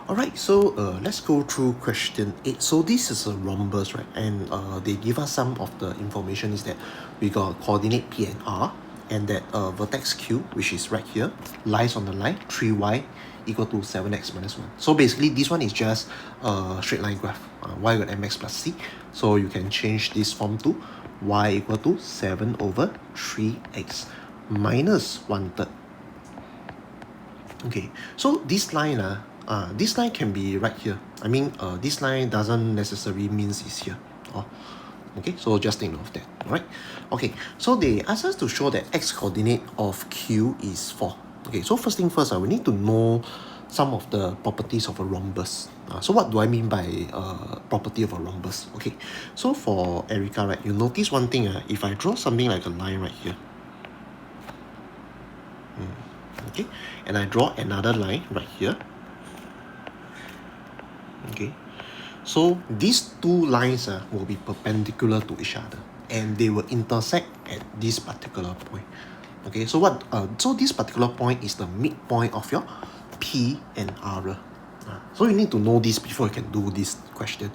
Alright, so let's go through question 8. So this is a rhombus, right? And they give us some of the information is that we got coordinate P and R, and that vertex Q, which is right here, lies on the line 3y equal to 7x minus 1. So basically this one is just a straight line graph. Y got mx plus c. So you can change this form to y equal to 7 over 3x minus 1/3. Okay, so this line this line can be right here. I mean, this line doesn't necessarily means it's here. Okay, so just take note of that. Alright. Okay, so they ask us to show that x coordinate of Q is 4. Okay, so first thing first, we need to know some of the properties of a rhombus. So what do I mean by property of a rhombus? Okay, so for Erica, right, you notice one thing. If I draw something like a line right here, okay, and I draw another line right here. Okay, so these two lines will be perpendicular to each other, and they will intersect at this particular point. Okay, so so this particular point is the midpoint of your P and R. So you need to know this before you can do this question.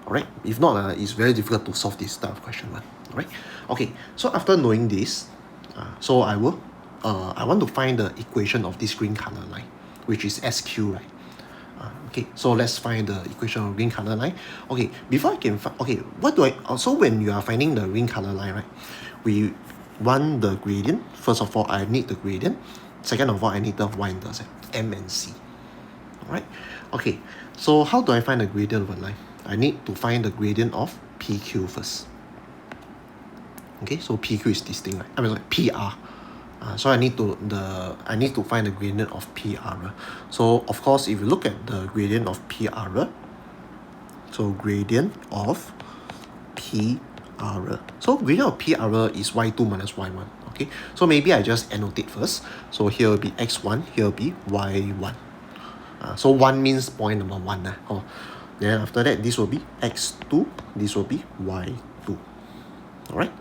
Alright, if not, it's very difficult to solve this type of question. Alright, okay, so after knowing this, so I want to find the equation of this green color line, which is SQ, right? Okay, so let's find the equation of green color line. Okay, before I can find, okay, what do I, so when you are finding the green color line, right, we want the gradient. First of all, I need the gradient. Second of all, I need the y-intercept, M and C. Alright, okay, so how do I find the gradient of a line? I need to find the gradient of PQ first. Okay, so PQ is this thing, right? I mean, like PR. So I need to find the gradient of PR. So of course, if you look at the gradient of PR, so gradient of PR. So gradient of PR is y2 minus y1. Okay, so maybe I just annotate first. So here will be x1, here will be y1. So 1 means point number 1. Then after that, this will be x2, this will be y2. Alright.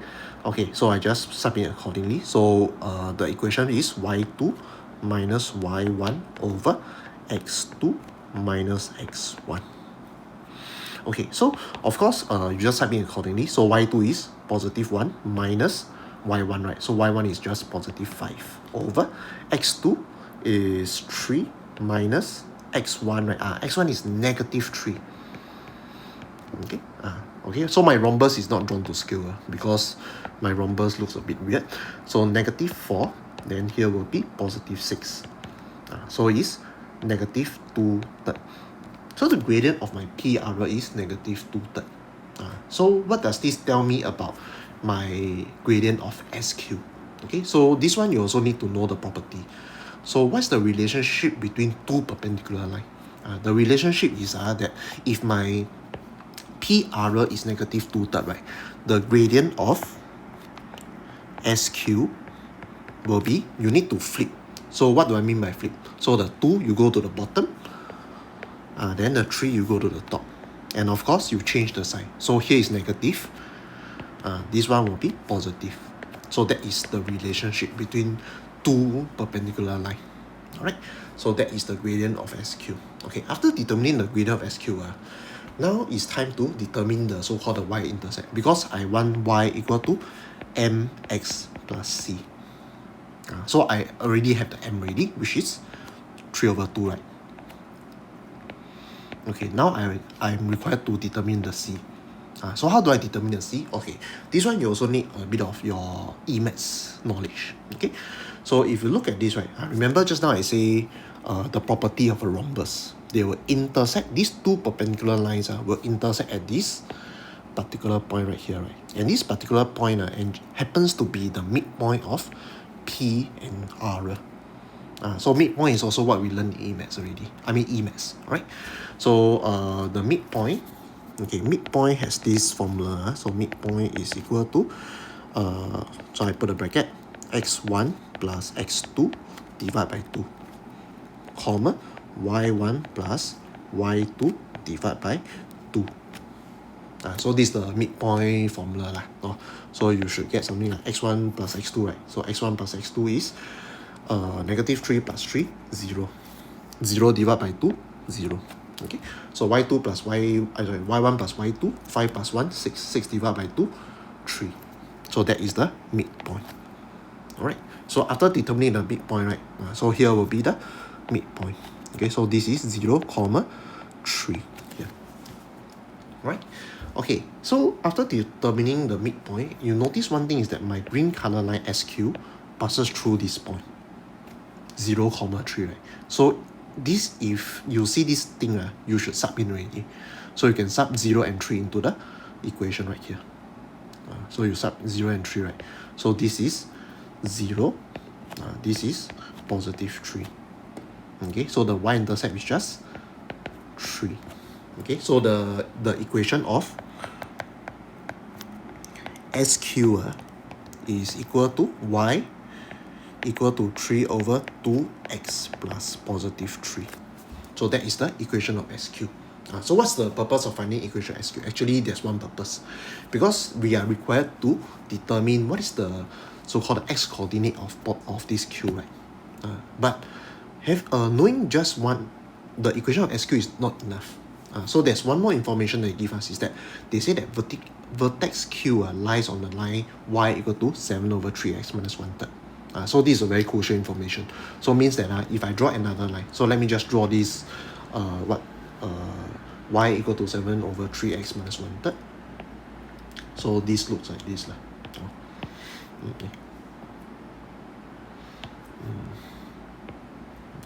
Okay, so I just submit accordingly. So the equation is y2 minus y1 over x2 minus x1. Okay, so of course, you just submit accordingly. So y2 is positive 1 minus y1, right? So y1 is just positive 5 over x2 is 3 minus x1, right? X1 is negative 3. Okay, okay, so my rhombus is not drawn to scale because my rhombus looks a bit weird. So negative 4, then here will be positive 6. So it's negative 2/3. So the gradient of my PR is negative 2/3. So what does this tell me about my gradient of SQ? Okay, so this one you also need to know the property. So what's the relationship between two perpendicular lines? The relationship is that if my PR is negative 2/3, right, the gradient of SQ will be, you need to flip. So what do I mean by flip? So the 2, you go to the bottom, then the 3, you go to the top. And of course, you change the sign. So here is negative, this one will be positive. So that is the relationship between two perpendicular lines. Alright, so that is the gradient of SQ. Okay, after determining the gradient of SQ, now it's time to determine the so-called the y-intercept, because I want y equal to mx plus c. So I already have the m ready, which is 3 over 2, right? Okay, now I'm required to determine the c. So how do I determine the c? Okay, this one you also need a bit of your E-maths knowledge. Okay, so if you look at this, right, remember just now I say the property of a rhombus. They will intersect, these two perpendicular lines will intersect at this particular point right here, right? And this particular point happens to be the midpoint of P and R. So midpoint is also what we learned in E-maths already. I mean E-maths, right? So the midpoint, okay, midpoint has this formula. So midpoint is equal to, so I put a bracket, x1 plus x2 divided by 2, comma, y1 plus y2 divided by 2. So this is the midpoint formula. So you should get something like x1 plus x2, right? So x1 plus x2 is negative 3 plus 3, 0. 0 divided by 2, 0. Okay, so y2 plus y1 plus y2, 5 plus 1, 6. 6 divided by 2, 3. So that is the midpoint. Alright, so after determining the midpoint, right, so here will be the midpoint. Okay, so this is 0, 3 here. Right? Okay, so after determining the midpoint, you notice one thing is that my green color line SQ passes through this point. 0, 3, right? So this, if you see this thing, you should sub in already. So you can sub 0 and 3 into the equation right here. So you sub 0 and 3, right? So this is 0, this is positive 3. Okay, so the y-intercept is just 3. Okay, so the equation of SQ is equal to y equal to 3 over 2x plus positive 3. So that is the equation of SQ. So what's the purpose of finding equation SQ? Actually, there's one purpose. Because we are required to determine what is the so-called x coordinate of this Q, right? But knowing just one, the equation of SQ is not enough. So there's one more information they give us, is that they say that vertex Q lies on the line y equal to 7 over 3x minus 1/3. So this is a very crucial information. So means that if I draw another line, so let me just draw this y equal to 7 over 3x minus 1/3. So this looks like this. Okay.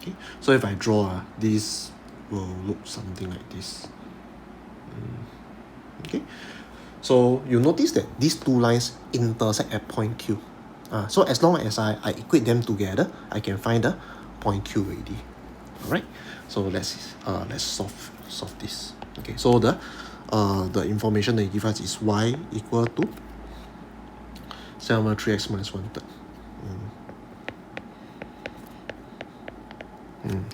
Okay. So if I draw, this will look something like this. Okay. So you notice that these two lines intersect at point Q. So as long as I equate them together, I can find the point Q already. Alright. So let's solve this. Okay. So the information they give us is y equal to 7 over 3x minus 1/3.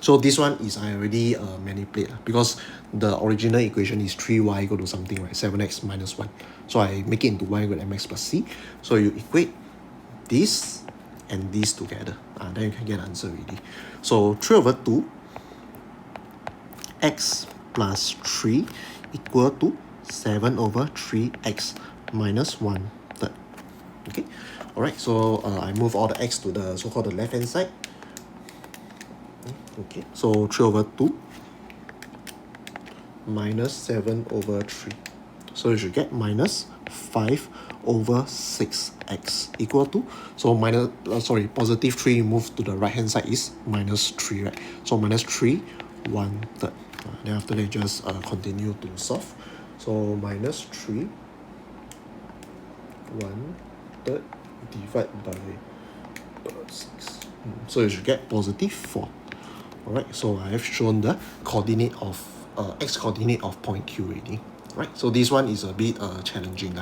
So this one is I already manipulate, because the original equation is 3y equal to something, right? 7x minus 1. So I make it into y equal to mx plus c. So you equate this and this together. Then you can get the answer already. So 3 over 2 x plus 3 equal to 7 over 3x minus 1/3. Okay. Alright, so I move all the x to the so-called the left hand side. Okay, so 3 over 2 minus 7 over 3. So you should get minus 5 over 6x equal to, so positive 3 move to the right hand side is minus 3, right? So minus 3 1/3. Then after that just continue to solve. So minus 3 1/3 divided by 6. So you should get positive 4. Alright, so I have shown the coordinate of x coordinate of point Q already. Right, so this one is a bit challenging.